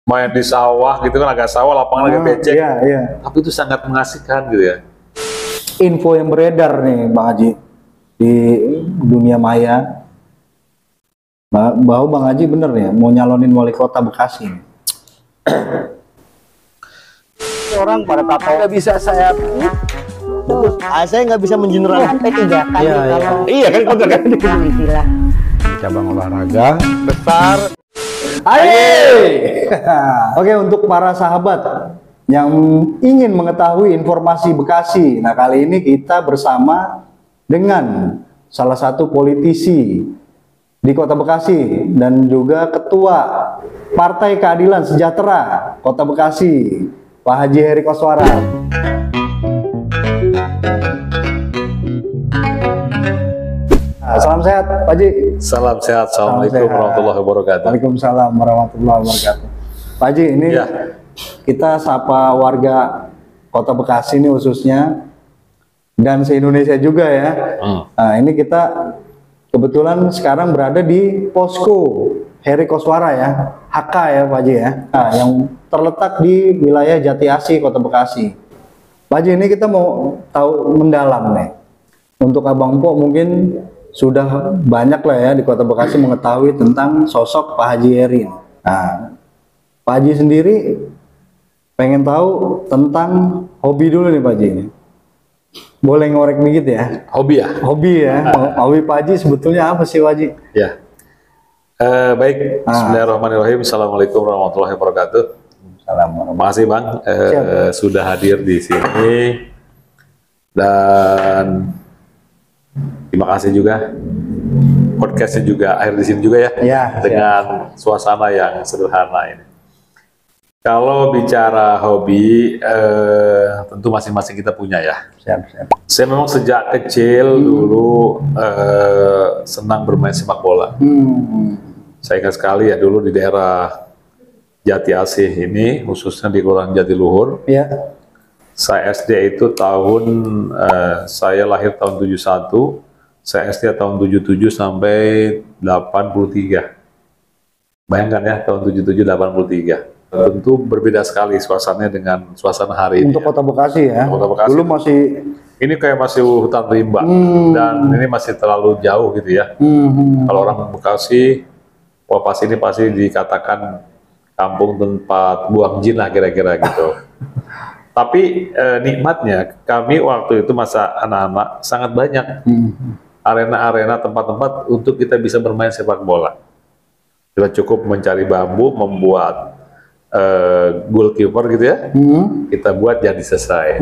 main di sawah gitu kan, agak sawah, lapangan agak becek. Iya, iya. Tapi itu sangat mengasihkan gitu ya. Info yang beredar nih Bang Haji di dunia maya bahwa Bang Haji bener ya mau nyalonin wali kota Bekasi. Orang pada tato nggak bisa saya saya nggak bisa mengeneralisasi tiga kali kalau Iya kan konten kan istilah cabang olahraga besar. Ayo. Oke, untuk para sahabat yang ingin mengetahui informasi Bekasi, nah kali ini kita bersama dengan salah satu politisi di Kota Bekasi dan juga Ketua Partai Keadilan Sejahtera Kota Bekasi, Pak Haji Heri Koswara. Salam sehat, Pak Haji. Salam sehat. Assalamualaikum warahmatullahi wabarakatuh. Waalaikumsalam warahmatullahi wabarakatuh. Pak Haji, ini Ya. kita sapa warga Kota Bekasi ini khususnya dan se-Indonesia juga ya. Nah, ini kita kebetulan sekarang berada di posko Heri Koswara ya, HK ya Pak Haji ya. Nah, yang terletak di wilayah Jati Asih, Kota Bekasi. Pak Haji, ini kita mau tahu mendalam nih. Untuk Abang Po mungkin sudah banyak lah ya di Kota Bekasi mengetahui tentang sosok Pak Haji Heri. Nah, Pak Haji sendiri pengen tahu tentang hobi dulu nih Pak Haji. Boleh ngorek dikit ya? Hobi ya? Hobi ya. Hobi Pak Haji sebetulnya apa sih Pak Haji? Ya. Baik. Bismillahirrahmanirrahim. Assalamualaikum warahmatullahi wabarakatuh. Assalamualaikum. Terima kasih Bang sudah hadir di sini, dan terima kasih juga podcastnya juga akhir di sini juga ya, dengan suasana yang sederhana ini. Kalau bicara hobi, tentu masing-masing kita punya ya. Siap. Saya memang sejak kecil dulu senang bermain sepak bola. Saya ingat sekali ya dulu di daerah Jati Asih ini, khususnya di Kelurahan Jatiluhur. Ya. Saya SD itu saya lahir tahun 71, saya SD tahun 77 sampai 83. Bayangkan ya, tahun 77 83. Tentu berbeda sekali suasananya dengan suasana hari ini. Untuk Kota Bekasi ya. Kota Bekasi. Dulu masih Ini kayak masih hutan rimba, dan ini masih terlalu jauh gitu ya. Kalau orang Bekasi, wah pasti ini pasti dikatakan kampung tempat buang jin lah kira-kira gitu. Tapi nikmatnya kami waktu itu masa anak-anak sangat banyak arena-arena tempat-tempat untuk kita bisa bermain sepak bola. Kita cukup mencari bambu, membuat goalkeeper gitu ya, kita buat jadi selesai.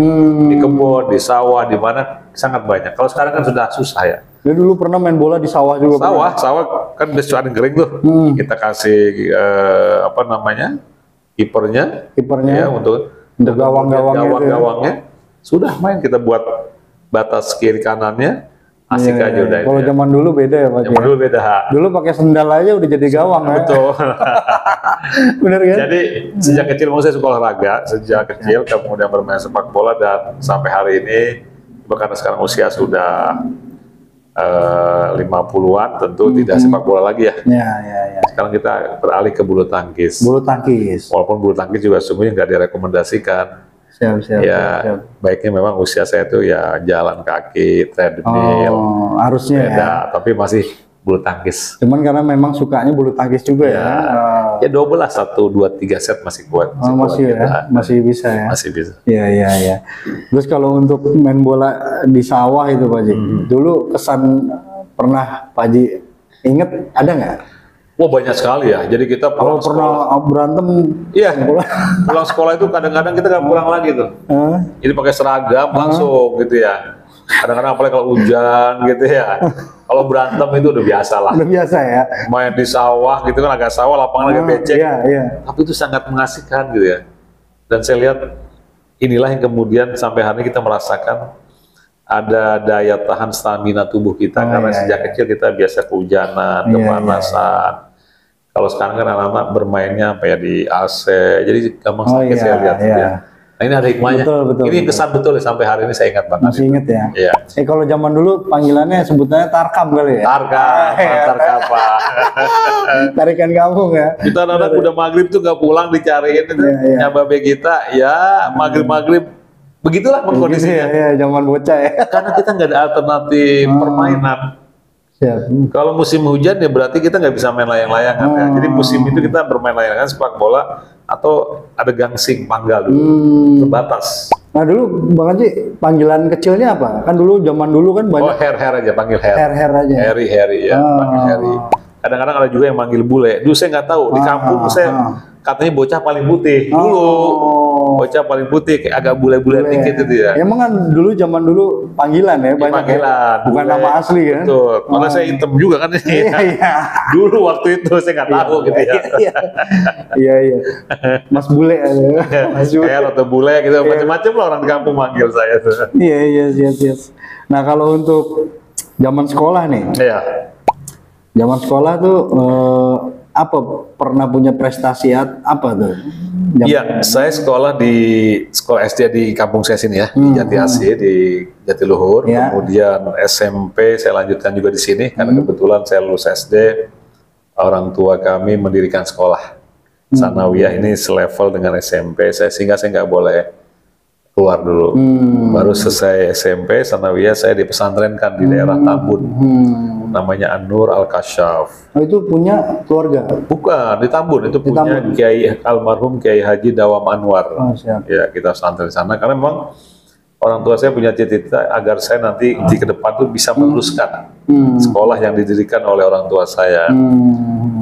Di kebun, di sawah, di mana sangat banyak. Kalau sekarang kan sudah susah ya. Dia dulu pernah main bola di sawah juga. Sawah kan udah ada kering tuh. Kita kasih apa namanya, kipernya ya, untuk gawang-gawangnya. Sudah main, kita buat batas kiri kanannya, asik aja udah. Kalau zaman dulu beda ya Pak. Zaman dulu beda. Dulu pakai sendal aja udah jadi gawang ya. Betul. Bener kan? Jadi sejak kecil mau saya suka olahraga, sejak kecil kemudian bermain sepak bola, dan sampai hari ini bahkan sekarang usia sudah 50-an, tentu tidak sepak bola lagi ya. Ya. Sekarang kita beralih ke bulu tangkis. Bulu tangkis. Walaupun bulu tangkis juga sesungguhnya nggak direkomendasikan. Siap. Baiknya memang usia saya itu ya jalan kaki, treadmill, harusnya sepeda, tapi masih bulu tangkis. Cuman karena memang sukanya bulu tangkis juga ya. Ya double lah, 1, 2, 3 set masih kuat. Masih bisa ya. Masih bisa. Iya. Terus kalau untuk main bola di sawah itu Pak Haji, dulu kesan pernah Pak Haji inget ada nggak? Wah banyak sekali ya. Jadi kita Kalau pernah berantem, iya, pulang sekolah itu kadang-kadang kita nggak pulang lagi tuh. Jadi pakai seragam langsung gitu ya. Kadang-kadang apalagi kalau hujan gitu ya. Kalau berantem itu udah biasa lah. udah biasa ya. Main di sawah gitu kan, agak sawah, lapangan agak becek. Iya. Tapi itu sangat mengasihkan gitu ya. Dan saya lihat inilah yang kemudian sampai hari ini kita merasakan ada daya tahan stamina tubuh kita, karena sejak kecil kita biasa kehujanan, kepanasan. Kalau sekarang kan anak-anak bermainnya apa ya di AC, jadi gampang sakit saya lihat. Ya. Nah, ini ada hikmahnya. Betul, Ini kesan betul ya, sampai hari ini saya ingat banget. Masih inget ya? Iya. Kalau zaman dulu panggilannya sebutannya tarkam kali ya? Tarkam apa? Tarikan kampung ya? Kita anak udah maghrib tuh nggak pulang dicariin nyababe kita, ya maghrib begitulah kondisinya. Iya, zaman bocah ya. Karena kita nggak ada alternatif permainan. Siap. Kalau musim hujan ya berarti kita nggak bisa main layang-layangan ya. Jadi musim itu kita bermain layangan, sepak bola, atau ada gangsing panggal dulu, terbatas. Nah dulu Bang Haji, panggilan kecilnya apa? Kan dulu zaman dulu kan banyak. Oh, her aja, panggil her. Her aja. Harry ya, panggil Harry. Kadang-kadang ada juga yang manggil bule. Dulu saya nggak tahu, di kampung saya katanya bocah paling putih. Dulu bocah paling putih, kayak agak bule-bule dikit itu ya. Emang kan dulu zaman dulu panggilan ya, banyak panggilan, bukan bule. nama asli kan? Betul, karena saya hitam juga kan ini. Iya. Dulu waktu itu saya nggak tahu gitu ya. Iya. Mas bule Mas bule. Her atau bule gitu, macam-macam lah orang di kampung manggil saya tuh. Iya, siap. Nah kalau untuk zaman sekolah nih, Iya. zaman sekolah tuh apa pernah punya prestasi apa tuh? Iya, saya sekolah di sekolah SD di kampung saya sini ya, di Jati Asih, di Jatiluhur. Ya. Kemudian SMP saya lanjutkan juga di sini karena kebetulan saya lulus SD, orang tua kami mendirikan sekolah Sanawiyah ini selevel dengan SMP, sehingga saya nggak boleh keluar dulu. Baru selesai SMP Sanawiyah saya dipesantrenkan di daerah Tambun. Namanya An-Nur Al-Kasyaf. Oh, itu punya keluarga? Bukan, di Tambun, itu punya Kiai almarhum Kiai Haji Dawam Anwar. Oh, siap. Ya, kita pesantren di sana karena memang orang tua saya punya cita-cita agar saya nanti di ke depan tuh bisa meneruskan sekolah yang didirikan oleh orang tua saya.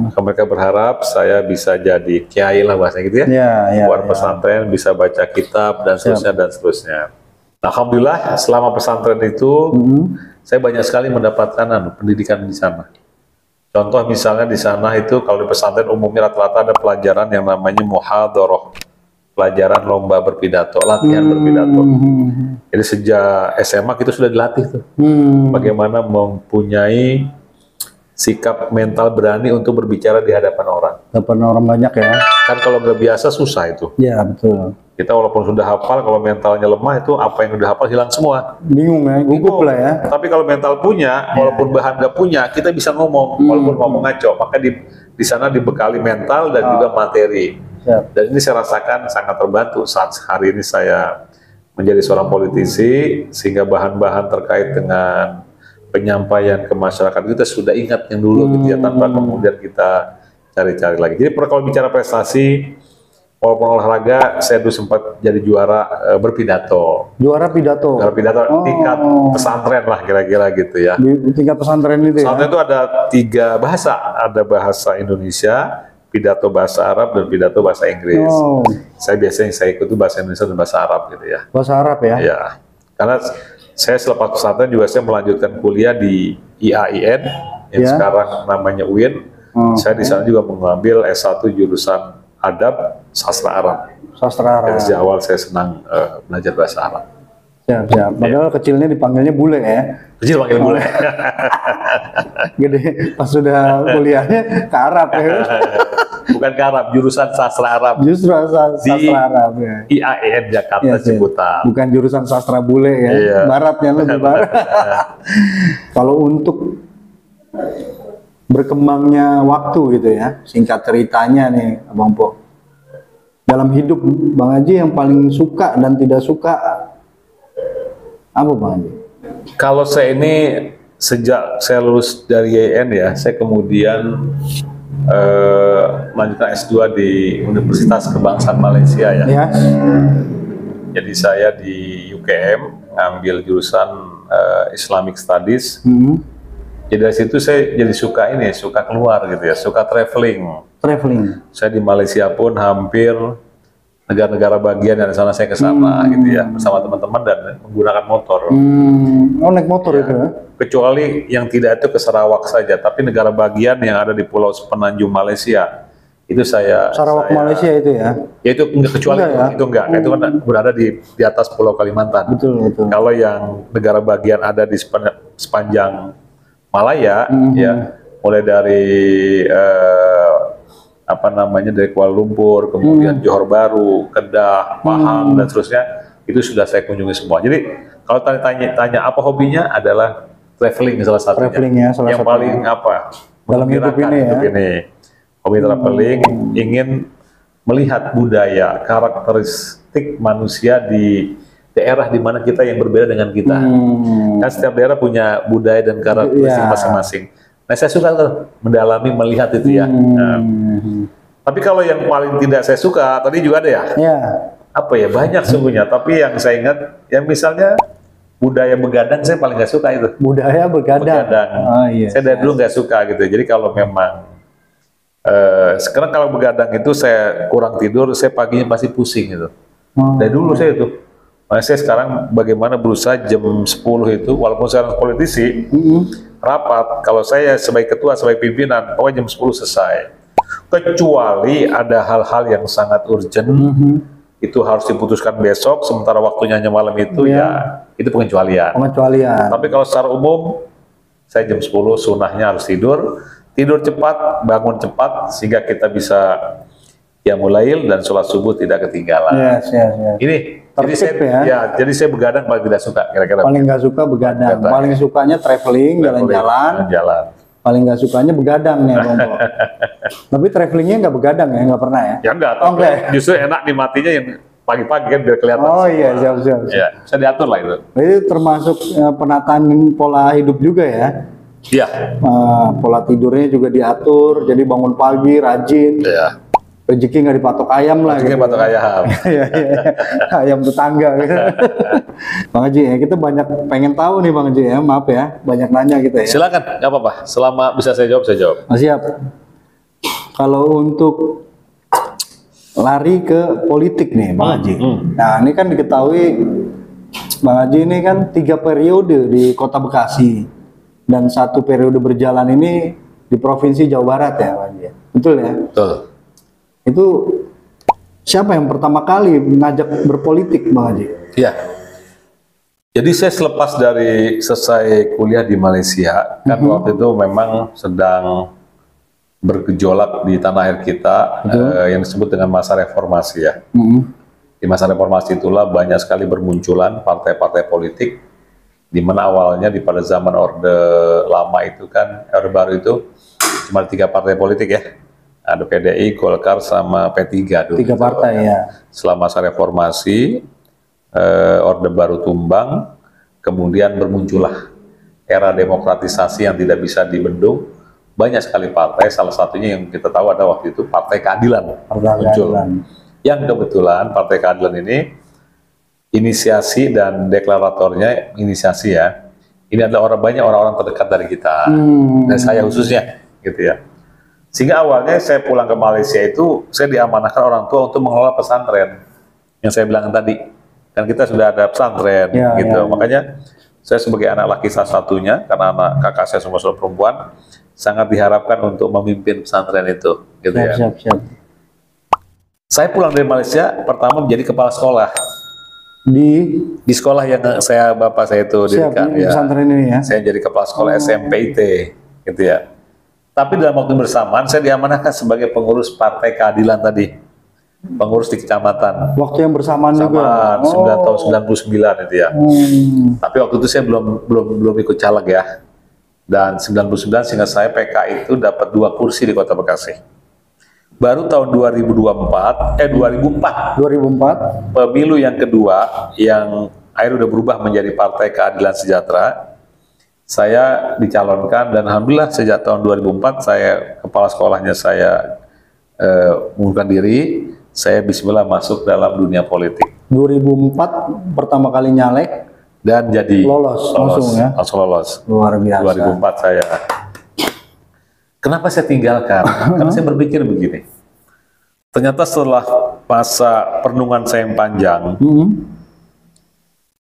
Maka mereka berharap saya bisa jadi kiai lah bahasa gitu ya. Buat pesantren, bisa baca kitab dan seterusnya dan seterusnya. Nah, alhamdulillah selama pesantren itu saya banyak sekali mendapatkan pendidikan di sana. Contoh misalnya di sana itu kalau di pesantren umumnya rata-rata ada pelajaran yang namanya muhadharah, pelajaran lomba berpidato, latihan berpidato. Jadi sejak SMA kita sudah dilatih tuh, bagaimana mempunyai sikap mental berani untuk berbicara di hadapan orang. Hadapan orang banyak ya? Kan kalau nggak biasa susah itu. Iya betul. Kita walaupun sudah hafal, kalau mentalnya lemah itu apa yang udah hafal hilang semua. Bingung ya, gugup lah ya. Tapi kalau mental punya, walaupun bahan nggak punya, kita bisa ngomong, walaupun ngomong ngaco. Maka di sana dibekali mental dan juga materi. Siap. Dan ini saya rasakan sangat terbantu saat hari ini saya menjadi seorang politisi, sehingga bahan-bahan terkait dengan penyampaian ke masyarakat kita sudah ingat yang dulu gitu ya, tanpa kemudian kita cari-cari lagi. Jadi kalau bicara prestasi, walaupun olahraga, saya dulu sempat jadi juara berpidato. Juara pidato? Juara pidato tingkat pesantren lah kira-kira gitu ya. Di tingkat pesantren itu ya? Pesantren itu ada 3 bahasa, ada bahasa Indonesia, pidato bahasa Arab, dan pidato bahasa Inggris. Saya biasanya ikut itu bahasa Indonesia dan bahasa Arab gitu ya. Bahasa Arab ya? Ya, karena saya selepas pesantren juga saya melanjutkan kuliah di IAIN yang sekarang namanya UIN. Saya di sana juga mengambil S1 jurusan Adab Sastra Arab. Sastra Arab. Dari awal saya senang belajar bahasa Arab. Siap. Padahal kecilnya dipanggilnya bule ya? Kecil panggil bule. Gede pas sudah kuliahnya ke Arab ya? Bukan ke Arab, jurusan Sastra Arab. Justru sastra Arab ya? IAIN Jakarta Ciputat. Bukan jurusan sastra bule ya? Iya. Baratnya lebih barat. Kalau untuk berkembangnya waktu gitu ya, singkat ceritanya nih Abang Po, dalam hidup Bang Haji yang paling suka dan tidak suka apa Bang Haji? Kalau saya ini sejak saya lulus dari IAIN ya, saya kemudian melanjutkan S2 di Universitas Kebangsaan Malaysia ya. Jadi saya di UKM ngambil jurusan Islamic Studies. Jadi dari situ saya jadi suka keluar gitu ya, suka traveling. Saya di Malaysia pun hampir negara-negara bagian dari sana saya ke sana gitu ya, bersama teman-teman dan menggunakan motor. Oh, naik motor itu ya? Kecuali yang tidak itu ke Sarawak saja, tapi negara bagian yang ada di Pulau Semenanjung Malaysia itu Sarawak Malaysia itu ya? Ya itu enggak, kecuali enggak, itu enggak, itu kan berada di atas Pulau Kalimantan. Betul. Kalau yang negara bagian ada di sepanjang Malaya ya, mulai dari apa namanya dari Kuala Lumpur, kemudian Johor Bahru, Kedah, Pahang dan seterusnya, itu sudah saya kunjungi semua. Jadi kalau tanya apa hobinya adalah traveling salah satunya. Traveling ya, salah yang satunya. paling apa? Dalam hidup ini ya. Hobi traveling, ingin melihat budaya, karakteristik manusia di daerah di mana kita yang berbeda dengan kita. Kan setiap daerah punya budaya dan karakteristik masing-masing. Nah, saya suka tuh mendalami, melihat itu ya. Nah, tapi kalau yang paling tidak saya suka, tadi juga ada ya. Ya. Apa ya, banyak sungguhnya. Tapi yang saya ingat, yang misalnya budaya begadang saya paling nggak suka itu. Budaya begadang. Oh, iya. Saya dari dulu nggak suka gitu. Jadi kalau memang sekarang kalau begadang itu saya kurang tidur, saya paginya pasti pusing gitu. Dari dulu saya itu. Makanya saya sekarang bagaimana berusaha jam 10 itu, walaupun saya politisi, rapat, kalau saya sebagai ketua, sebagai pimpinan, pokoknya jam 10 selesai. Kecuali ada hal-hal yang sangat urgent, itu harus diputuskan besok, sementara waktunya hanya malam itu, ya itu pengecualian. Tapi kalau secara umum, saya jam 10 sunahnya harus tidur cepat, bangun cepat, sehingga kita bisa qiyamul dan sholat subuh tidak ketinggalan. Ini jadi saya begadang paling tidak suka kira-kira. Paling nggak suka begadang. Paling sukanya traveling, jalan-jalan. Paling nggak sukanya begadang nih, Romo. Tapi travelingnya nggak begadang ya, nggak pernah ya? Ya enggak. Justru enak dimatinya yang pagi-pagi kan biar kelihatan. Oh iya, siap. Ya, bisa diatur lah itu. Itu termasuk penataan pola hidup juga ya? Iya. Pola tidurnya juga diatur, jadi bangun pagi, rajin. Iya. Rezeki nggak dipatok ayam lah. Rezeki patok ayam. Ayam tetangga. Bang Haji, ya, kita banyak pengen tahu nih Bang Haji ya, maaf ya, banyak nanya kita ya. Silakan, nggak apa-apa. Selama bisa saya jawab, saya jawab. Siap. Kalau untuk lari ke politik nih Bang Haji. Nah ini kan diketahui Bang Haji ini kan 3 periode di Kota Bekasi dan 1 periode berjalan ini di Provinsi Jawa Barat ya Bang Haji. Betul ya? Betul. Itu siapa yang pertama kali mengajak berpolitik Bang Haji? Iya. Jadi saya selepas dari selesai kuliah di Malaysia, kan waktu itu memang sedang bergejolak di tanah air kita, yang disebut dengan masa reformasi ya. Di masa reformasi itulah banyak sekali bermunculan partai-partai politik, di mana awalnya pada zaman Orde Lama itu kan, Orde Baru itu cuma 3 partai politik ya. Ada PDI, Golkar, sama P3 dulu. 3 partai ya. Setelah masa reformasi, Orde Baru tumbang, kemudian bermuncullah era demokratisasi yang tidak bisa dibendung. Banyak sekali partai, salah satunya yang kita tahu ada waktu itu Partai Keadilan muncul. Yang kebetulan Partai Keadilan ini inisiasi dan deklaratornya inisiasi ya. Ini adalah banyak orang-orang terdekat dari kita, dan saya khususnya, gitu ya. Sehingga awalnya saya pulang ke Malaysia itu, saya diamanahkan orang tua untuk mengelola pesantren. Yang saya bilang tadi, kan kita sudah ada pesantren, gitu. Makanya saya sebagai anak laki salah satunya, karena anak kakak saya semua saudara perempuan, sangat diharapkan untuk memimpin pesantren itu, gitu ya. Siap. Saya pulang dari Malaysia, pertama menjadi kepala sekolah. Di sekolah yang bapak saya itu dirikan. Ya. Pesantren ini ya? Saya jadi kepala sekolah SMPIT, gitu ya. Tapi dalam waktu bersamaan saya diamanahkan sebagai pengurus Partai Keadilan tadi, pengurus di kecamatan. Waktu yang bersamaan juga. 9 tahun 99 itu ya. Tapi waktu itu saya belum ikut caleg ya. Dan 99 sehingga saya PK itu dapat 2 kursi di Kota Bekasi. Baru tahun 2004 pemilu yang kedua yang akhirnya udah berubah menjadi Partai Keadilan Sejahtera. Saya dicalonkan dan alhamdulillah sejak tahun 2004 saya kepala sekolahnya saya mengundurkan diri, saya bismillah masuk dalam dunia politik. 2004 pertama kali nyalek dan jadi lolos langsung ya. Langsung lolos. Luar biasa. 2004 saya. Kenapa saya tinggalkan? Karena saya berpikir begini. Ternyata setelah masa perenungan saya yang panjang,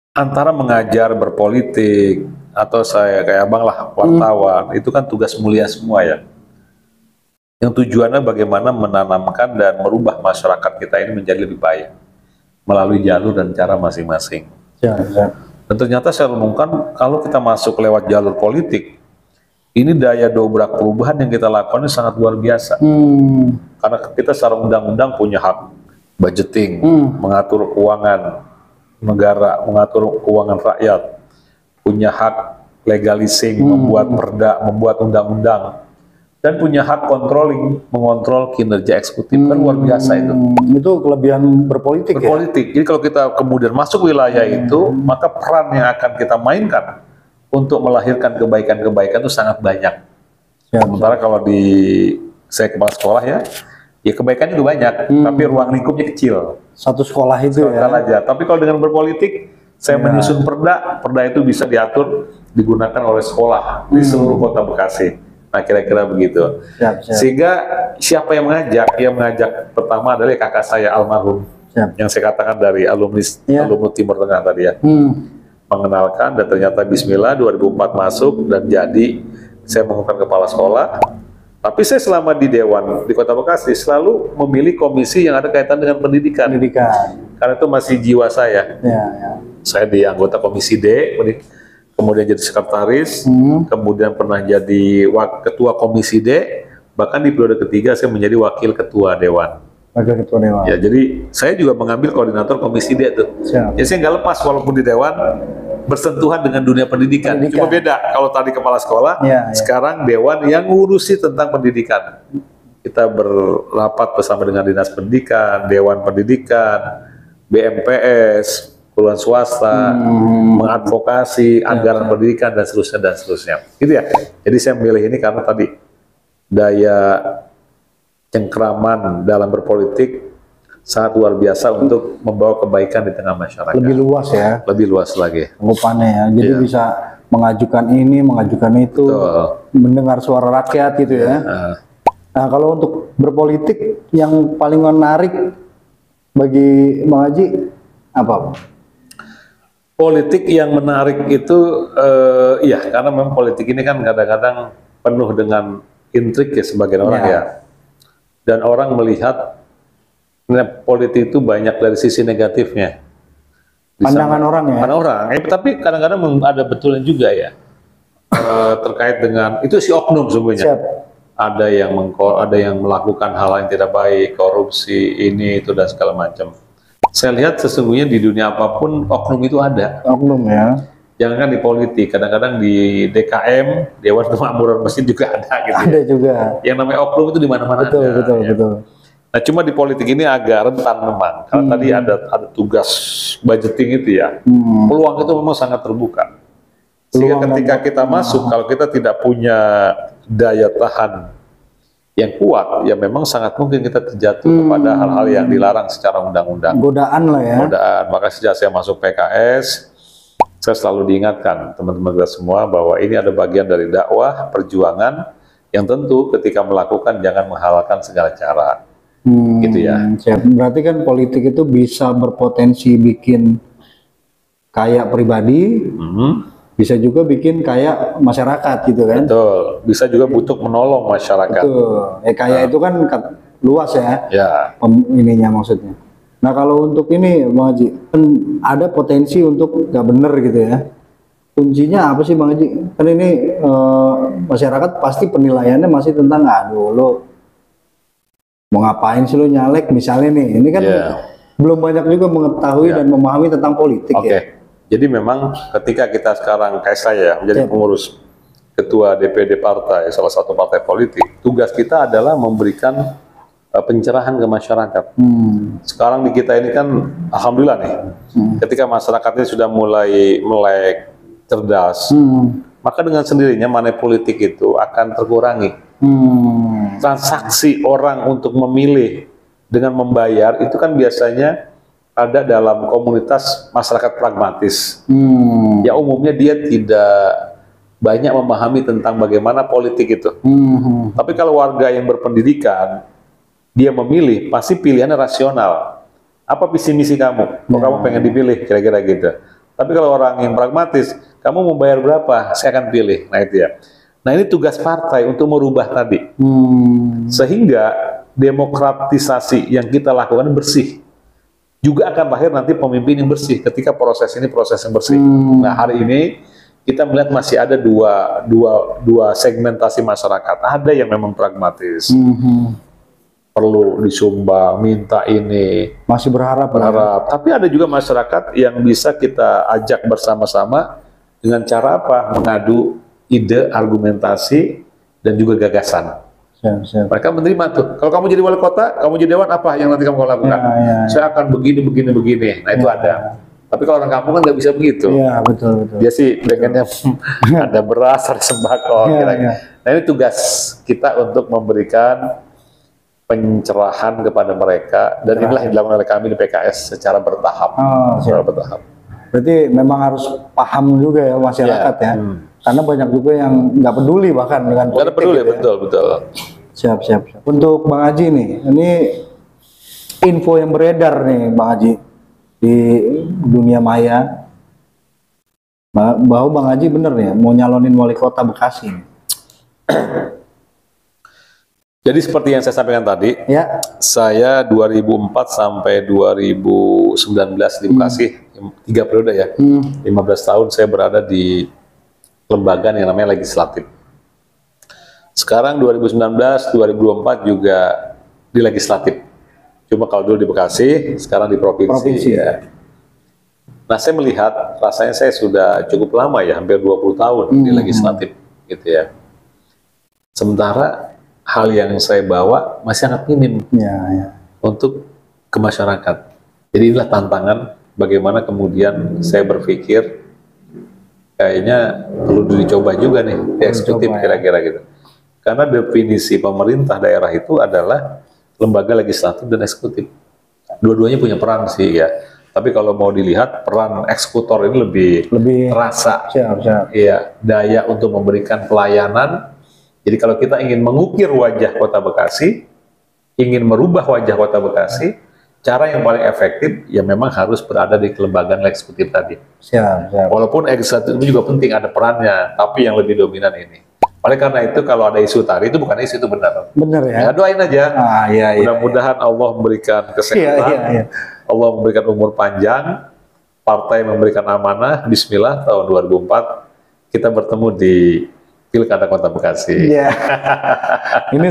antara mengajar, berpolitik, atau saya kayak abang lah, wartawan, itu kan tugas mulia semua ya. Yang tujuannya bagaimana menanamkan dan merubah masyarakat kita ini menjadi lebih baik melalui jalur dan cara masing-masing. Dan ternyata saya renungkan kalau kita masuk lewat jalur politik, ini daya dobrak perubahan yang kita lakukan ini sangat luar biasa. Karena kita secara undang-undang punya hak budgeting, mengatur keuangan negara, mengatur keuangan rakyat, punya hak legalising, membuat perda, membuat undang-undang, dan punya hak controlling, mengontrol kinerja eksekutif. Kan luar biasa itu. Itu kelebihan berpolitik, Berpolitik. Jadi kalau kita kemudian masuk wilayah itu, maka peran yang akan kita mainkan untuk melahirkan kebaikan-kebaikan itu sangat banyak. Sementara kalau di saya kepala sekolah ya kebaikan itu banyak, tapi ruang lingkupnya kecil. Satu sekolah itu Sekolah aja. Tapi kalau dengan berpolitik, saya menyusun perda itu bisa diatur, digunakan oleh sekolah di seluruh kota Bekasi. Nah, kira-kira begitu. Sehingga siapa yang mengajak? Yang mengajak pertama adalah kakak saya almarhum, yang saya katakan dari alumni Timur Tengah tadi ya. Mengenalkan dan ternyata Bismillah 2004 masuk dan jadi saya mengumumkan kepala sekolah. Tapi saya selama di Dewan di Kota Bekasi selalu memilih komisi yang ada kaitan dengan pendidikan. Karena itu masih jiwa saya. Saya di anggota komisi D, kemudian jadi sekretaris, kemudian pernah jadi ketua komisi D, bahkan di periode ketiga saya menjadi wakil ketua Dewan. Ya, jadi saya juga mengambil koordinator komisi D tuh. Ya, saya nggak lepas walaupun di Dewan bersentuhan dengan dunia pendidikan. Cuma beda kalau tadi kepala sekolah, sekarang Dewan yang ngurusi tentang pendidikan. Kita berrapat bersama dengan Dinas Pendidikan, Dewan Pendidikan, BMPS, puluhan swasta, mengadvokasi anggaran pendidikan dan seterusnya. Gitu ya. Jadi saya memilih ini karena tadi daya cengkraman dalam berpolitik sangat luar biasa untuk membawa kebaikan di tengah masyarakat. Lebih luas ya. Lebih luas lagi. Anggapannya ya. Jadi bisa mengajukan ini, mengajukan itu, mendengar suara rakyat gitu ya. Nah, kalau untuk berpolitik yang paling menarik bagi Bang Haji apa? Politik yang menarik itu, iya, karena memang politik ini kan kadang-kadang penuh dengan intrik ya sebagian orang ya. Dan orang melihat politik itu banyak dari sisi negatifnya. Pandangan orang ya? Pandangan orang, tapi kadang-kadang ada betulnya juga ya. Terkait dengan, itu si oknum sebenarnya. Ada yang melakukan hal yang tidak baik, korupsi, ini, itu, dan segala macam. Saya lihat sesungguhnya di dunia apapun, oknum itu ada. Oknum ya? Jangankan di politik, kadang-kadang di DKM, Dewan Kemakmuran Masjid juga ada gitu. Ada juga. Yang namanya oknum itu di mana-mana ada. Betul. Nah, cuma di politik ini agak rentan memang. Karena tadi ada tugas budgeting itu ya. Peluang itu memang sangat terbuka. Sehingga ketika kita masuk, kalau kita tidak punya daya tahan yang kuat, ya memang sangat mungkin kita terjatuh kepada hal-hal yang dilarang secara undang-undang. Godaan lah ya. Godaan. Maka sejak saya masuk PKS, saya selalu diingatkan teman-teman kita semua bahwa ini ada bagian dari dakwah, perjuangan, yang tentu ketika melakukan jangan menghalalkan segala cara. Gitu ya. Berarti kan politik itu bisa berpotensi bikin kaya pribadi, bisa juga bikin kaya masyarakat gitu kan. Betul, bisa juga butuh menolong masyarakat. Betul, kaya itu kan luas ya, ininya maksudnya. Nah kalau untuk ini Bang Haji, kan ada potensi untuk nggak bener gitu ya. Kuncinya apa sih Bang Haji? Kan ini masyarakat pasti penilaiannya masih tentang, aduh lo mau ngapain sih lo nyalek misalnya nih. Ini kan belum banyak juga mengetahui dan memahami tentang politik ya. Jadi memang ketika kita sekarang kayak saya menjadi pengurus ketua DPD partai, salah satu partai politik, tugas kita adalah memberikan pencerahan ke masyarakat. Sekarang di kita ini kan, alhamdulillah nih, ketika masyarakatnya sudah mulai melek, cerdas, maka dengan sendirinya money politik itu akan terkurangi. Transaksi orang untuk memilih dengan membayar itu kan biasanya ada dalam komunitas masyarakat pragmatis. Ya umumnya dia tidak banyak memahami tentang bagaimana politik itu. Tapi kalau warga yang berpendidikan, dia memilih, pasti pilihannya rasional. Apa visi misi kamu? Kok kamu pengen dipilih? Kira-kira gitu. Tapi kalau orang yang pragmatis, kamu mau bayar berapa? Saya akan pilih. Nah itu ya. Nah ini tugas partai untuk merubah tadi. Sehingga demokratisasi yang kita lakukan bersih. Juga akan lahir nanti pemimpin yang bersih ketika proses ini proses yang bersih. Nah hari ini kita melihat masih ada dua segmentasi masyarakat. Ada yang memang pragmatis, perlu disumbang, minta ini, Masih berharap. Tapi ada juga masyarakat yang bisa kita ajak bersama-sama dengan cara apa? Mengadu ide, argumentasi, dan juga gagasan. Siap. Mereka menerima tuh. Kalau kamu jadi wali kota, kamu jadi dewan, apa yang nanti kamu lakukan? Saya akan begini. Nah itu ada. Tapi kalau orang kampung kan nggak bisa begitu. Iya, betul. Dia sih pengennya ada beras, ada sembako. Nah ini tugas kita untuk memberikan pencerahan kepada mereka, dan inilah yang dilakukan oleh kami di PKS secara bertahap. Berarti memang harus paham juga ya masyarakat ya. Karena banyak juga yang nggak peduli bahkan dengan politik. Nggak peduli, gitu ya. betul. Siap. Untuk Bang Haji nih, ini info yang beredar nih Bang Haji di dunia maya bahwa Bang Haji bener ya mau nyalonin wali kota Bekasi. Jadi seperti yang saya sampaikan tadi, Ya. saya 2004 sampai 2019 di Bekasi, 3 periode ya, 15 tahun saya berada di lembaga yang namanya legislatif. Sekarang 2019, 2024 juga di legislatif. Cuma kalau dulu di Bekasi, sekarang di provinsi. Ya. Nah, saya melihat rasanya saya sudah cukup lama ya, hampir 20 tahun di legislatif gitu ya. Sementara hal yang saya bawa masih sangat minim untuk ke masyarakat. Jadi inilah tantangan bagaimana kemudian saya berpikir kayaknya perlu dicoba juga nih di eksekutif kira-kira gitu. Karena definisi pemerintah daerah itu adalah lembaga legislatif dan eksekutif. Dua-duanya punya peran sih ya. Tapi kalau mau dilihat peran eksekutor ini lebih terasa. Iya, daya untuk memberikan pelayanan. Jadi kalau kita ingin mengukir wajah Kota Bekasi, ingin merubah wajah Kota Bekasi, cara yang paling efektif ya memang harus berada di kelembagaan eksekutif tadi. Siap. Walaupun eksekutif itu juga penting, ada perannya, tapi yang lebih dominan ini. Oleh karena itu kalau ada isu tadi itu bukan isu, itu benar. Benar ya. Ya doain aja. Iya. Mudah-mudahan Allah memberikan kesehatan, Iya. Allah memberikan umur panjang, partai memberikan amanah. Bismillah tahun 2004 kita bertemu di Pilkada Kota Bekasi. Iya. Ini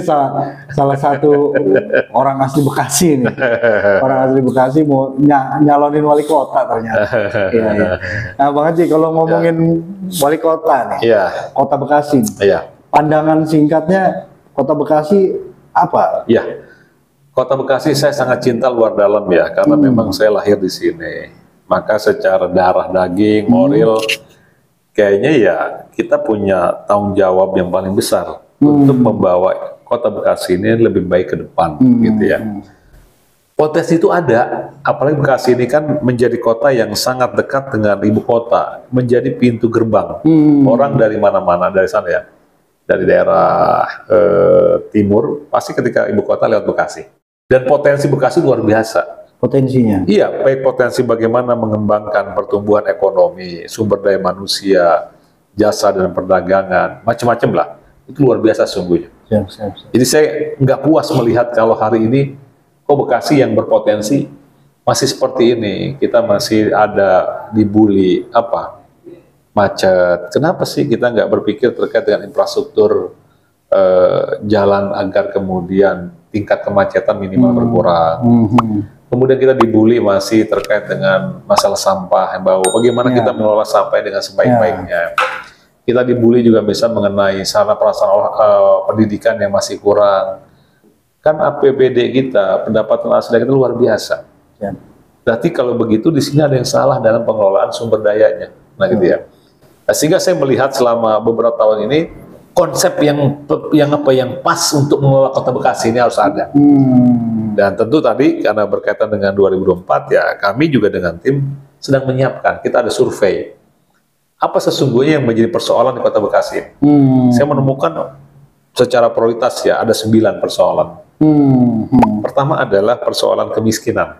salah satu orang asli Bekasi nih. Orang asli Bekasi mau nyalonin wali kota ternyata. Iya. Nah, Bang Haji, kalau ngomongin wali kota nih, Kota Bekasi. Pandangan singkatnya Kota Bekasi apa? Iya. Kota Bekasi saya sangat cinta luar dalam ya, karena memang saya lahir di sini. Maka secara darah daging, moral, kayaknya ya kita punya tanggung jawab yang paling besar untuk membawa Kota Bekasi ini lebih baik ke depan, gitu ya. Potensi itu ada, apalagi Bekasi ini kan menjadi kota yang sangat dekat dengan ibu kota, menjadi pintu gerbang. Orang dari mana-mana, dari sana ya, dari daerah timur, pasti ketika ibu kota lewat Bekasi. Dan potensi Bekasi luar biasa. Potensinya? Iya, baik potensi bagaimana mengembangkan pertumbuhan ekonomi, sumber daya manusia, jasa dan perdagangan, macam-macam lah. Itu luar biasa sungguhnya. Siap. Jadi saya nggak puas melihat kalau hari ini kok Bekasi yang berpotensi masih seperti ini. Kita masih ada dibully, macet. Kenapa sih kita nggak berpikir terkait dengan infrastruktur jalan agar kemudian tingkat kemacetan minimal berkurang. Kemudian kita dibully masih terkait dengan masalah sampah yang bau. Bagaimana kita mengelola sampah dengan sebaik-baiknya. Kita dibully juga bisa mengenai sarana prasarana pendidikan yang masih kurang. Kan APBD kita, pendapatan asli kita luar biasa. Berarti kalau begitu di sini ada yang salah dalam pengelolaan sumber dayanya. Nah gitu ya. Nah, sehingga saya melihat selama beberapa tahun ini konsep yang pas untuk mengelola Kota Bekasi ini harus ada. Dan tentu tadi karena berkaitan dengan 2024 ya kami juga dengan tim sedang menyiapkan. Kita ada survei. Apa sesungguhnya yang menjadi persoalan di Kota Bekasi? Saya menemukan secara prioritas ya ada 9 persoalan. Pertama adalah persoalan kemiskinan.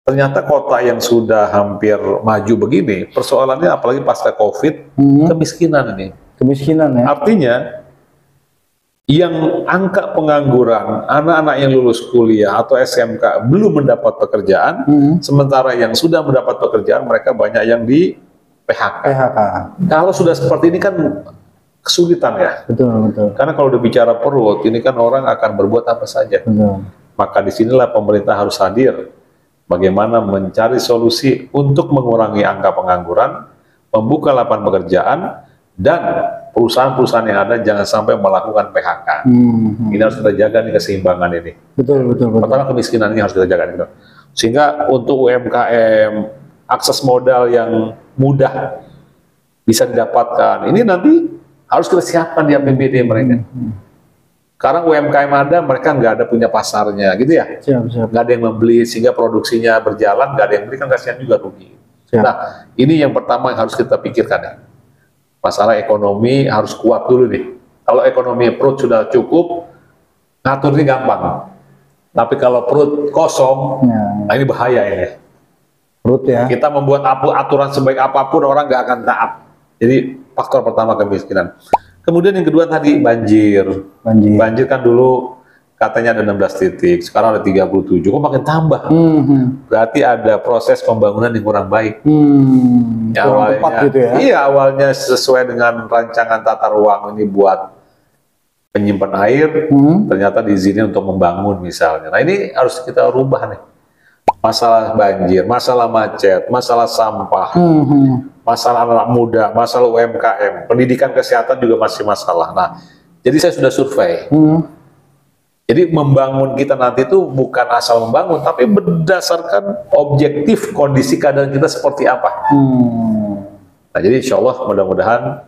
Ternyata kota yang sudah hampir maju begini, persoalannya apalagi pasca COVID, kemiskinan ini. Kemiskinan ya? Artinya, yang angka pengangguran, anak-anak yang lulus kuliah atau SMK belum mendapat pekerjaan, sementara yang sudah mendapat pekerjaan, mereka banyak yang di PHK. PHK. Kalau sudah seperti ini kan kesulitan ya. Betul, betul. Karena kalau udah bicara perut, ini kan orang akan berbuat apa saja. Betul. Maka disinilah pemerintah harus hadir. Bagaimana mencari solusi untuk mengurangi angka pengangguran, membuka lapangan pekerjaan, dan perusahaan-perusahaan yang ada jangan sampai melakukan PHK. Ini harus kita jaga nih keseimbangan ini. Betul, betul, betul. Pertama kemiskinan ini harus kita jaga gitu. Sehingga untuk UMKM, akses modal yang mudah bisa didapatkan. Ini nanti harus kita siapkan di APBD mereka. Sekarang UMKM ada, mereka nggak ada punya pasarnya, gitu ya. Siap, siap. Nggak ada yang membeli, sehingga produksinya berjalan, nggak ada yang beli, kan kasihan juga rugi. Siap. Nah, ini yang pertama yang harus kita pikirkan ya. Masalah ekonomi harus kuat dulu nih. Kalau ekonomi perut sudah cukup, ngaturnya gampang. Tapi kalau perut kosong, nah ini bahaya ini. Perut ya. Kita membuat aturan sebaik apapun, orang nggak akan taat. Jadi faktor pertama kemiskinan. Kemudian yang kedua tadi banjir. Banjir kan dulu katanya ada 16 titik, sekarang ada 37, kok makin tambah. Berarti ada proses pembangunan yang kurang baik. Ya, kurang awalnya, tepat gitu ya. Iya, awalnya sesuai dengan rancangan tata ruang ini buat penyimpan air, ternyata diizinin untuk membangun misalnya. Nah ini harus kita rubah nih. Masalah banjir, masalah macet, masalah sampah, masalah anak muda, masalah UMKM, pendidikan kesehatan juga masih masalah. Nah, jadi saya sudah survei. Jadi membangun kita nanti itu bukan asal membangun, tapi berdasarkan objektif kondisi keadaan kita seperti apa. Nah, jadi insya Allah mudah-mudahan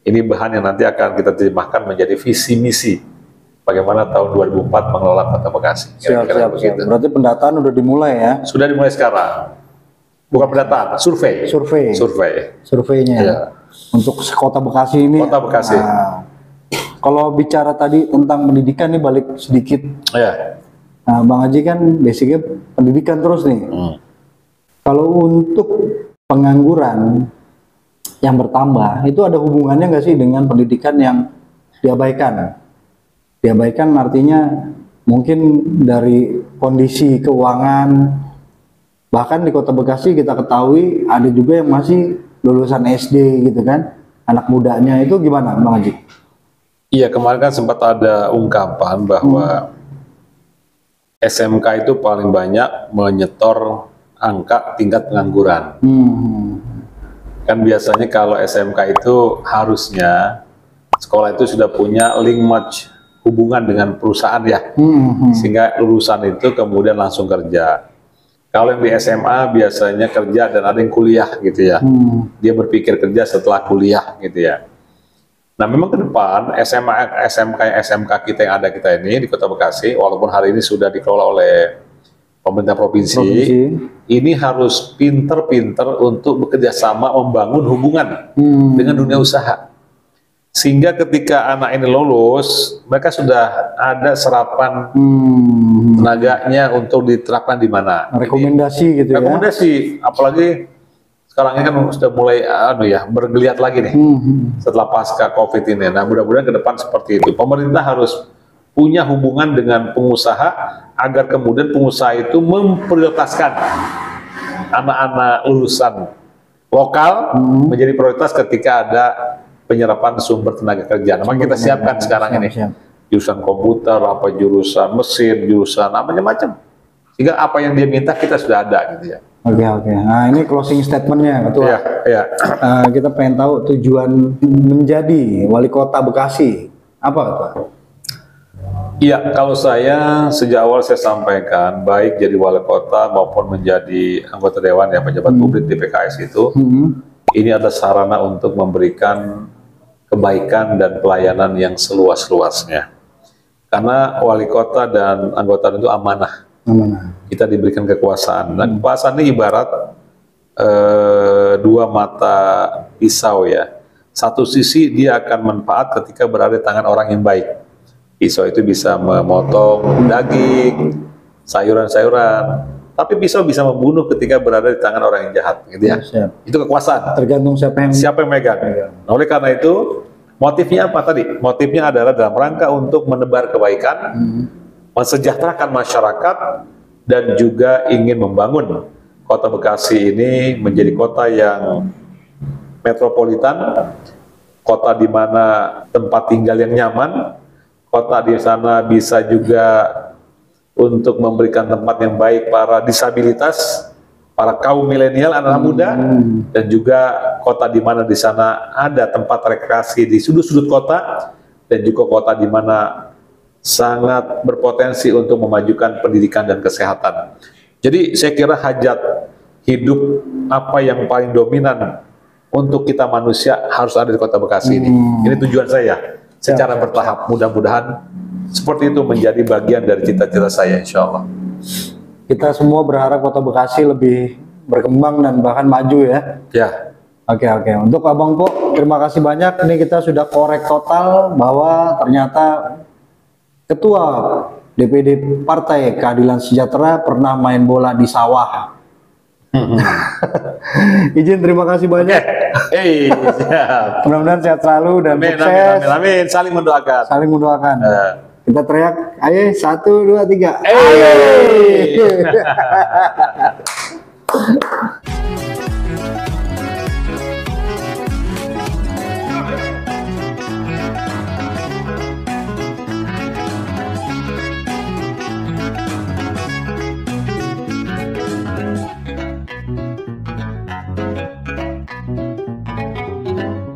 ini bahan yang nanti akan kita terjemahkan menjadi visi misi bagaimana tahun 2004 mengelola Kota Bekasi. Siap. Berarti pendataan udah dimulai ya? Sudah dimulai sekarang. Bukan pendataan, survei. Surveinya ya. Untuk Kota Bekasi ini. Kota Bekasi. Nah, kalau bicara tadi tentang pendidikan nih balik sedikit. Ya. Nah, Bang Haji kan basicnya pendidikan terus nih. Kalau untuk pengangguran yang bertambah, itu ada hubungannya nggak sih dengan pendidikan yang diabaikan? Diabaikan artinya mungkin dari kondisi keuangan, bahkan di Kota Bekasi kita ketahui ada juga yang masih lulusan SD gitu kan, anak mudanya itu gimana Bang Haji? Iya, kemarin kan sempat ada ungkapan bahwa SMK itu paling banyak menyetor angka tingkat pengangguran. Kan biasanya kalau SMK itu harusnya sekolah itu sudah punya link match hubungan dengan perusahaan ya, sehingga lulusan itu kemudian langsung kerja. Kalau yang di SMA biasanya kerja dan ada yang kuliah gitu ya, dia berpikir kerja setelah kuliah gitu ya. Nah memang ke depan SMK kita yang ada kita ini di Kota Bekasi, walaupun hari ini sudah dikelola oleh pemerintah provinsi, ini harus pinter-pinter untuk bekerja sama membangun hubungan dengan dunia usaha. Sehingga ketika anak ini lulus, mereka sudah ada serapan tenaganya untuk diterapkan di mana. Rekomendasi gitu ya? Rekomendasi, apalagi sekarang ini kan sudah mulai bergeliat lagi nih setelah pasca COVID ini. Nah mudah-mudahan ke depan seperti itu. Pemerintah harus punya hubungan dengan pengusaha agar kemudian pengusaha itu memprioritaskan anak-anak lulusan lokal menjadi prioritas ketika ada penyerapan sumber tenaga kerja. Memang kita siapkan sekarang ini jurusan komputer, apa jurusan mesin, jurusan macam-macam. Sehingga apa yang dia minta kita sudah ada gitu ya. Oke. Nah ini closing statementnya Ketua. Iya. Kita pengen tahu tujuan menjadi wali kota Bekasi apa Ketua? Iya, kalau saya sejak awal saya sampaikan baik jadi wali kota maupun menjadi anggota dewan ya pejabat publik di PKS itu, ini adalah sarana untuk memberikan kebaikan dan pelayanan yang seluas-luasnya. Karena wali kota dan anggota itu amanah. Kita diberikan kekuasaan. Dan kekuasaan ini ibarat dua mata pisau ya. Satu sisi dia akan manfaat ketika berada di tangan orang yang baik. Pisau itu bisa memotong daging, sayuran-sayuran. Tapi pisau bisa membunuh ketika berada di tangan orang yang jahat, gitu ya. Itu kekuasaan. Tergantung siapa yang megang. Nah, oleh karena itu, motifnya apa tadi? Motifnya adalah dalam rangka untuk menebar kebaikan, mensejahterakan masyarakat, dan juga ingin membangun Kota Bekasi ini menjadi kota yang metropolitan, kota di mana tempat tinggal yang nyaman, kota di sana bisa juga untuk memberikan tempat yang baik para disabilitas, para kaum milenial, anak-anak muda, dan juga kota di mana di sana ada tempat rekreasi di sudut-sudut kota, dan juga kota di mana sangat berpotensi untuk memajukan pendidikan dan kesehatan. Jadi saya kira hajat hidup apa yang paling dominan untuk kita manusia harus ada di Kota Bekasi ini. Ini tujuan saya secara bertahap. Mudah-mudahan seperti itu menjadi bagian dari cita-cita saya, insya Allah. Kita semua berharap Kota Bekasi lebih berkembang dan bahkan maju ya. Ya. Oke. Untuk Abang Po, terima kasih banyak. Ini kita sudah korek total bahwa ternyata Ketua DPD Partai Keadilan Sejahtera pernah main bola di sawah. Izin terima kasih banyak. Siap. Mudah-mudahan sehat selalu dan Amin, sukses. amin. Saling mendoakan. Saling mendoakan. Kita teriak, ayo 1, 2, 3.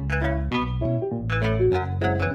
Thank you.